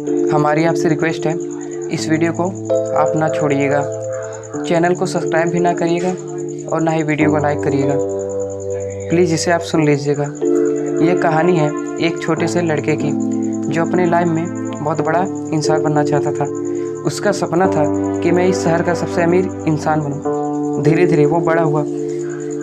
हमारी आपसे रिक्वेस्ट है, इस वीडियो को आप ना छोड़िएगा, चैनल को सब्सक्राइब भी ना करिएगा और ना ही वीडियो को लाइक करिएगा। प्लीज़ इसे आप सुन लीजिएगा। ये कहानी है एक छोटे से लड़के की जो अपने लाइफ में बहुत बड़ा इंसान बनना चाहता था। उसका सपना था कि मैं इस शहर का सबसे अमीर इंसान बनूं। धीरे धीरे वो बड़ा हुआ,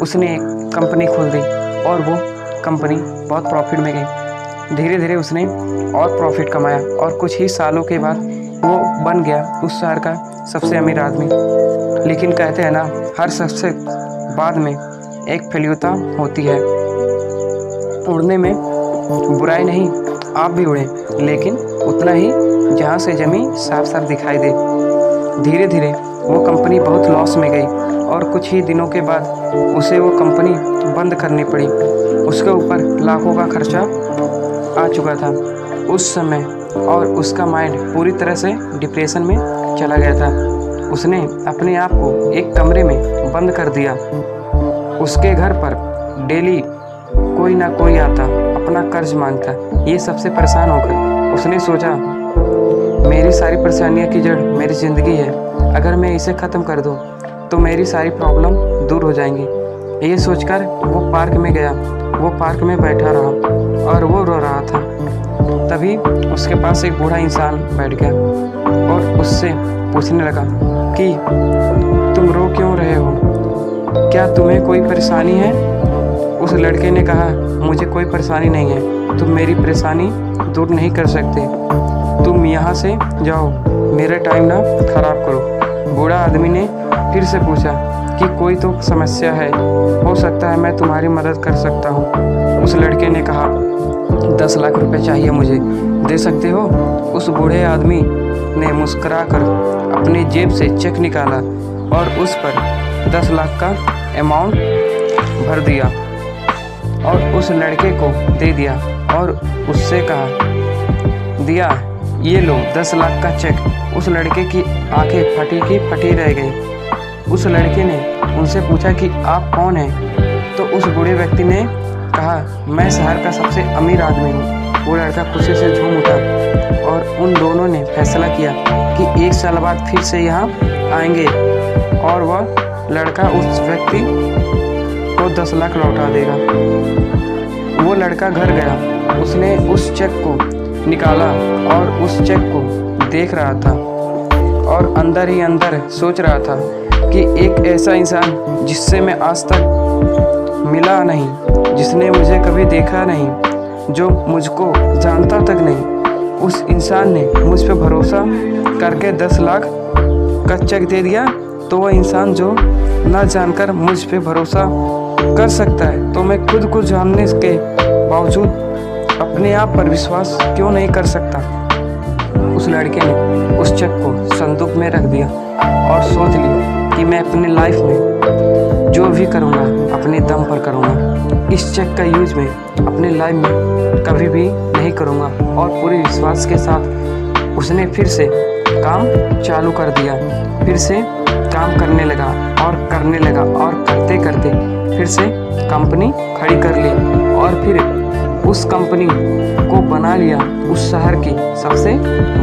उसने एक कंपनी खोल दी और वो कंपनी बहुत प्रॉफिट में गई। धीरे धीरे उसने और प्रॉफिट कमाया और कुछ ही सालों के बाद वो बन गया उस शहर का सबसे अमीर आदमी। लेकिन कहते हैं ना, हर सबसे बाद में एक फेल्यूरता होती है। उड़ने में बुराई नहीं, आप भी उड़ें, लेकिन उतना ही जहाँ से ज़मीन साफ साफ दिखाई दे। धीरे धीरे वो कंपनी बहुत लॉस में गई और कुछ ही दिनों के बाद उसे वो कंपनी बंद करनी पड़ी। उसके ऊपर लाखों का खर्चा आ चुका था उस समय और उसका माइंड पूरी तरह से डिप्रेशन में चला गया था। उसने अपने आप को एक कमरे में बंद कर दिया। उसके घर पर डेली कोई ना कोई आता, अपना कर्ज मांगता। ये सबसे परेशान होकर उसने सोचा, मेरी सारी परेशानियों की जड़ मेरी ज़िंदगी है, अगर मैं इसे ख़त्म कर दूं तो मेरी सारी प्रॉब्लम दूर हो जाएंगी। ये सोचकर वो पार्क में गया। वो पार्क में बैठा रहा और वो रो रहा था। तभी उसके पास एक बूढ़ा इंसान बैठ गया और उससे पूछने लगा कि तुम रो क्यों रहे हो, क्या तुम्हें कोई परेशानी है? उस लड़के ने कहा, मुझे कोई परेशानी नहीं है, तुम मेरी परेशानी दूर नहीं कर सकते, तुम यहाँ से जाओ, मेरा टाइम ना खराब करो। बूढ़ा आदमी ने फिर से पूछा कि कोई तो समस्या है, हो सकता है मैं तुम्हारी मदद कर सकता हूँ। उस लड़के ने कहा, 10 लाख रुपए चाहिए मुझे, दे सकते हो? उस बूढ़े आदमी ने मुस्कुराकर अपनी जेब से चेक निकाला और उस पर 10 लाख का अमाउंट भर दिया और उस लड़के को दे दिया और उससे कहा, दिया, ये लो 10 लाख का चेक। उस लड़के की आंखें फटी की फटी रह गई। उस लड़के ने उनसे पूछा कि आप कौन हैं? तो उस बूढ़े व्यक्ति ने कहा, मैं शहर का सबसे अमीर आदमी हूँ। वो लड़का खुशी से झूम उठा और उन दोनों ने फैसला किया कि 1 साल बाद फिर से यहाँ आएंगे और वह लड़का उस व्यक्ति को 10 लाख लौटा देगा। वो लड़का घर गया, उसने उस चेक को निकाला और उस चेक को देख रहा था और अंदर ही अंदर सोच रहा था कि एक ऐसा इंसान जिससे मैं आज तक मिला नहीं, जिसने मुझे कभी देखा नहीं, जो मुझको जानता तक नहीं, उस इंसान ने मुझ पे भरोसा करके 10 लाख का चेक दे दिया। तो वह इंसान जो ना जानकर मुझ पे भरोसा कर सकता है, तो मैं खुद को जानने के बावजूद अपने आप पर विश्वास क्यों नहीं कर सकता? उस लड़के ने उस चेक को संदूक में रख दिया और सोच लिया कि मैं अपने लाइफ में जो भी करूँगा अपने दम पर करूँगा। इस चेक का यूज़ मैं अपने लाइफ में कभी भी नहीं करूँगा। और पूरे विश्वास के साथ उसने फिर से काम चालू कर दिया। फिर से काम करने लगा और करने लगा और करते करते फिर से कंपनी खड़ी कर ली और फिर उस कंपनी को बना लिया उस शहर की सबसे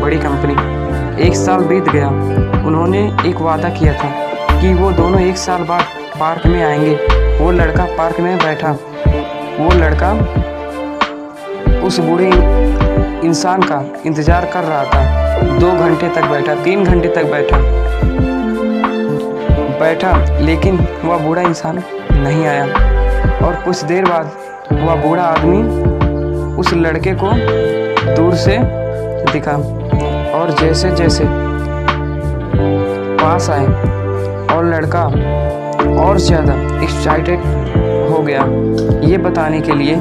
बड़ी कंपनी। 1 साल बीत गया। उन्होंने एक वादा किया था कि वो दोनों 1 साल बाद पार्क में आएंगे। वो लड़का पार्क में बैठा। वो लड़का उस बूढ़े इंसान का इंतज़ार कर रहा था। 2 घंटे तक बैठा, 3 घंटे तक बैठा, लेकिन वह बूढ़ा इंसान नहीं आया। और कुछ देर बाद वह बूढ़ा आदमी उस लड़के को दूर से दिखा और जैसे जैसे पास आए और लड़का और ज़्यादा एक्साइटेड हो गया, ये बताने के लिए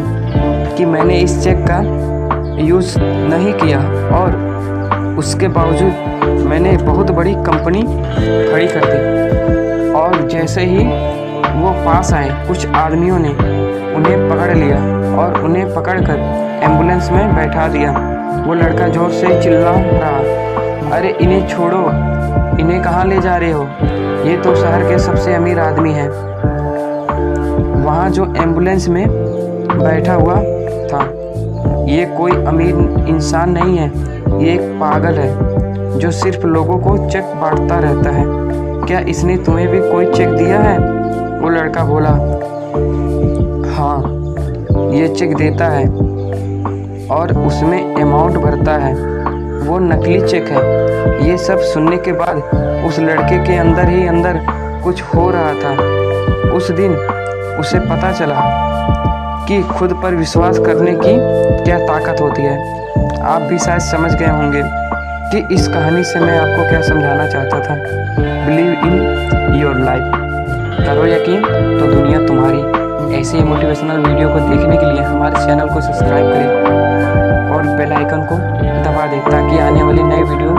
कि मैंने इस चेक का यूज़ नहीं किया और उसके बावजूद मैंने बहुत बड़ी कंपनी खड़ी कर दी। और जैसे ही वो पास आए, कुछ आदमियों ने उन्हें पकड़ लिया और उन्हें पकड़कर एम्बुलेंस में बैठा दिया। वो लड़का जोर से चिल्ला रहा, अरे इन्हें छोड़ो, इन्हें कहाँ ले जा रहे हो? ये तो शहर के सबसे अमीर आदमी हैं। वहाँ जो एम्बुलेंस में बैठा हुआ था, ये कोई अमीर इंसान नहीं है, ये एक पागल है जो सिर्फ लोगों को चेक बांटता रहता है। क्या इसने तुम्हें भी कोई चेक दिया है? वो लड़का बोला, हाँ, ये चेक देता है और उसमें अमाउंट भरता है। वो नकली चेक है। ये सब सुनने के बाद उस लड़के के अंदर ही अंदर कुछ हो रहा था। उस दिन उसे पता चला कि खुद पर विश्वास करने की क्या ताकत होती है। आप भी शायद समझ गए होंगे कि इस कहानी से मैं आपको क्या समझाना चाहता था। Believe in your life. करो यकीन तो दुनिया तुम्हारी। ऐसे ही मोटिवेशनल वीडियो को देखने के लिए हमारे चैनल को सब्सक्राइब करें और बेल आइकन को दबा दें ताकि आने वाली नई वीडियो